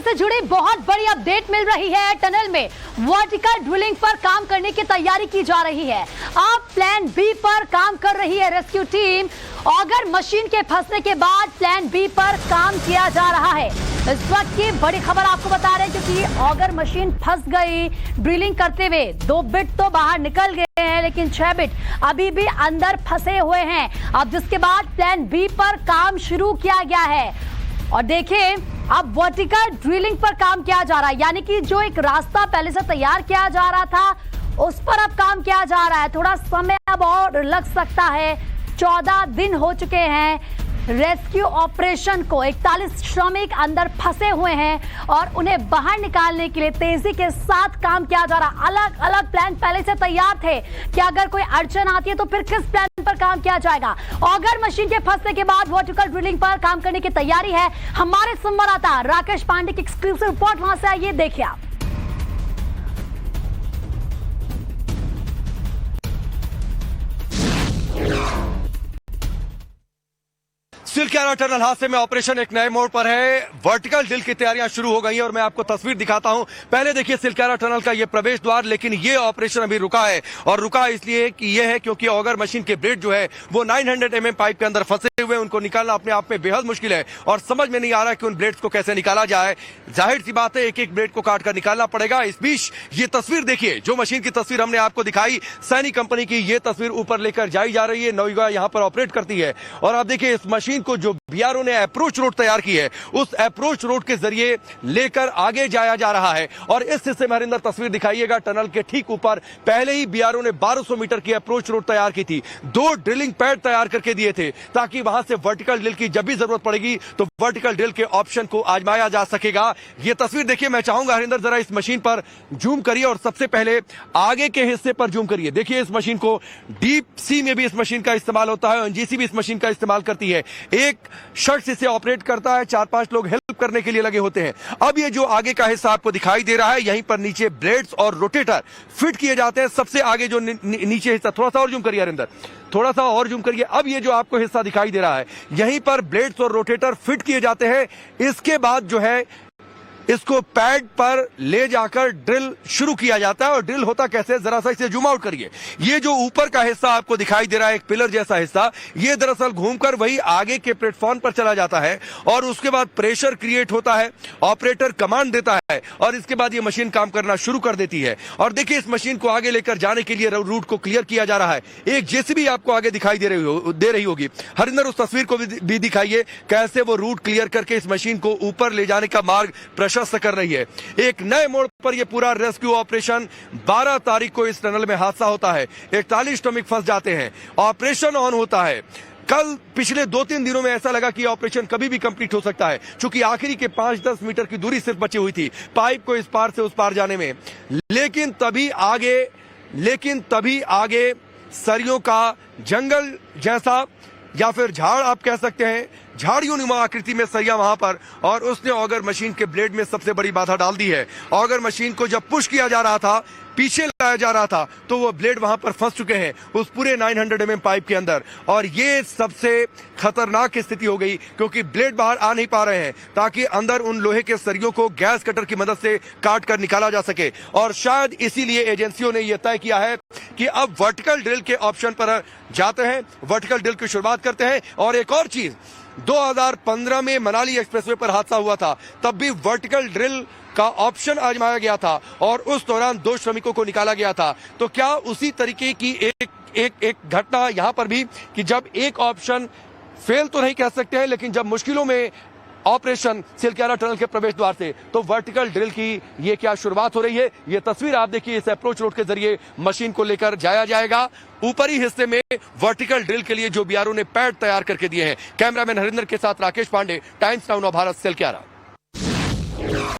से जुड़ी बहुत बड़ी अपडेट मिल रही है। टनल में वर्टिकल ड्रिलिंग पर काम करने की तैयारी की जा रही है। अब प्लान बी पर काम कर रही है रेस्क्यू टीम। ऑगर मशीन के फंसने के बाद प्लान बी पर काम किया जा रहा है। इस वक्त की बड़ी खबर आपको बता रहे हैं, क्योंकि ऑगर मशीन फंस गई। ड्रिलिंग करते हुए 2 बिट तो बाहर निकल गए हैं, लेकिन 6 बिट अभी भी अंदर फंसे हुए हैं। अब जिसके बाद प्लान बी पर काम शुरू किया गया है। और देखें, अब वर्टिकल ड्रिलिंग पर काम किया जा रहा है, यानी कि जो एक रास्ता पहले से तैयार किया जा रहा था उस पर अब काम किया जा रहा है। थोड़ा समय अब और लग सकता है। 14 दिन हो चुके हैं रेस्क्यू ऑपरेशन को। 41 श्रमिक अंदर फंसे हुए हैं और उन्हें बाहर निकालने के लिए तेजी के साथ काम किया जा रहा। अलग अलग प्लान पहले से तैयार थे कि अगर कोई अड़चन आती है तो फिर किस प्लान पर काम किया जाएगा। ऑगर मशीन के फंसने के बाद वर्टिकल ड्रिलिंग पर काम करने की तैयारी है। हमारे संवाददाता राकेश पांडे की एक्सक्लूसिव रिपोर्ट वहां से आइए, देखिए आप। सिलक्यारा टनल हादसे में ऑपरेशन एक नए मोड़ पर है। वर्टिकल ड्रिल की तैयारियां शुरू हो गई हैं और मैं आपको तस्वीर दिखाता हूं। पहले देखिए सिलक्यारा टनल का ये प्रवेश द्वार, लेकिन ये ऑपरेशन अभी रुका है। और रुका इसलिए कि ये है क्योंकि ऑगर मशीन के ब्लेड जो है वो 900 mm पाइप के अंदर फंसे हुए, उनको निकालना अपने आप में बेहद मुश्किल है और समझ में नहीं आ रहा कि उन ब्लेड्स को कैसे निकाला जाए। जाहिर सी बात है, एक एक ब्लेड को काट कर निकालना पड़ेगा। इस बीच ये तस्वीर देखिए, जो मशीन की तस्वीर हमने आपको दिखाई सैनी कंपनी की, ये तस्वीर ऊपर लेकर जाई जा रही है। नौयुगा यहां पर ऑपरेट करती है और आप देखिए इस मशीन को जो बीआरओ ने अप्रोच रोड तैयार की है, उस अप्रोच रोड के जरिए लेकर आगे जाया जा रहा है। और इस हिस्से में हरिंदर तस्वीर दिखाइएगा, टनल के ठीक ऊपर पहले ही बीआरओ ने 1200 मीटर की अप्रोच रोड तैयार की थी। 2 ड्रिलिंग पैड तैयार करके दिए थे ताकि वहां से वर्टिकल ड्रिल की जब भी जरूरत पड़ेगी तो वर्टिकल ड्रिल के ऑप्शन को आजमाया जा सकेगा। यह तस्वीर देखिए, मैं चाहूंगा हरिंदर जरा इस मशीन पर जूम करिए और सबसे पहले आगे के हिस्से पर जूम करिए। देखिए इस मशीन को डीप सी में भी इस मशीन का इस्तेमाल होता है, एनजीसी भी इस मशीन का इस्तेमाल करती है। एक शख्स इसे ऑपरेट करता है, 4-5 लोग हेल्प करने के लिए लगे होते हैं। अब ये जो आगे का हिस्सा आपको दिखाई दे रहा है, यहीं पर नीचे ब्लेड्स और रोटेटर फिट किए जाते हैं। सबसे आगे जो नीचे हिस्सा, थोड़ा सा और जूम करिए हरिंदर, थोड़ा सा और जूम करिए। अब ये जो आपको हिस्सा दिखाई दे रहा है, यहीं पर ब्लेड्स और रोटेटर फिट किए जाते हैं। इसके बाद जो है इसको पैड पर ले जाकर ड्रिल शुरू किया जाता है। और ड्रिल होता कैसे, जरा सा इसे जूम आउट करिए। ये जो ऊपर का हिस्सा आपको दिखाई दे रहा है, एक पिलर जैसा हिस्सा, ये दरअसल घूमकर वही आगे के प्लेटफॉर्म पर चला जाता है और उसके बाद प्रेशर क्रिएट होता है, ऑपरेटर कमांड देता है और इसके बाद ये मशीन काम करना शुरू कर देती है। और देखिए इस मशीन को आगे लेकर जाने के लिए रूट को क्लियर किया जा रहा है। एक जेसीबी आपको आगे दिखाई दे रही होगी। हरिंदर उस तस्वीर को भी दिखाइए, कैसे वो रूट क्लियर करके इस मशीन को ऊपर ले जाने का मार्ग प्रशस्त कर रही है। एक नए मोड़ पर यह पूरा रेस्क्यू ऑपरेशन 12 तारीख को इस टनल में हादसा होता है। 41 श्रमिक फंस जाते हैं, ऑपरेशन ऑन होता है। कल पिछले 2-3 दिनों में ऐसा लगा कि ऑपरेशन कभी भी कंप्लीट हो सकता है, क्योंकि आखिरी के 5-10 मीटर की दूरी सिर्फ बची हुई थी पाइप को इस पार से उस पार जाने में। लेकिन तभी आगे सरियों का जंगल जैसा या फिर झाड़ आप कह सकते हैं, झाड़ियों नुमा आकृति में सरिया वहां पर, और उसने ऑगर मशीन के ब्लेड में सबसे बड़ी बाधा डाल दी है। ऑगर मशीन को जब पुश किया जा रहा था, पीछे लाया जा रहा था, तो वो ब्लेड वहां पर फंस चुके हैं उस पूरे 900 mm पाइप के अंदर। और ये सबसे खतरनाक स्थिति हो गई, क्योंकि ब्लेड बाहर आ नहीं पा रहे हैं ताकि अंदर उन लोहे के सरियों को गैस कटर की मदद से काट कर निकाला जा सके। और शायद इसीलिए एजेंसियों ने यह तय किया है कि अब वर्टिकल ड्रिल के ऑप्शन पर जाते हैं, वर्टिकल ड्रिल की शुरुआत करते हैं। और एक और चीज, 2015 में मनाली एक्सप्रेसवे पर हादसा हुआ था, तब भी वर्टिकल ड्रिल का ऑप्शन आजमाया गया था और उस दौरान 2 श्रमिकों को निकाला गया था। तो क्या उसी तरीके की एक घटना यहां पर भी, कि जब एक ऑप्शन फेल तो नहीं कह सकते हैं, लेकिन जब मुश्किलों में ऑपरेशन सिलक्यारा टनल के प्रवेश द्वार से, तो वर्टिकल ड्रिल की ये क्या शुरुआत हो रही है। ये तस्वीर आप देखिए, इस अप्रोच रोड के जरिए मशीन को लेकर जाया जाएगा। ऊपरी हिस्से में वर्टिकल ड्रिल के लिए जो बीआरओ ने पैड तैयार करके दिए हैं। कैमरामैन हरिंदर के साथ राकेश पांडे, टाइम्स नाउ नव भारत, सिलक्यारा।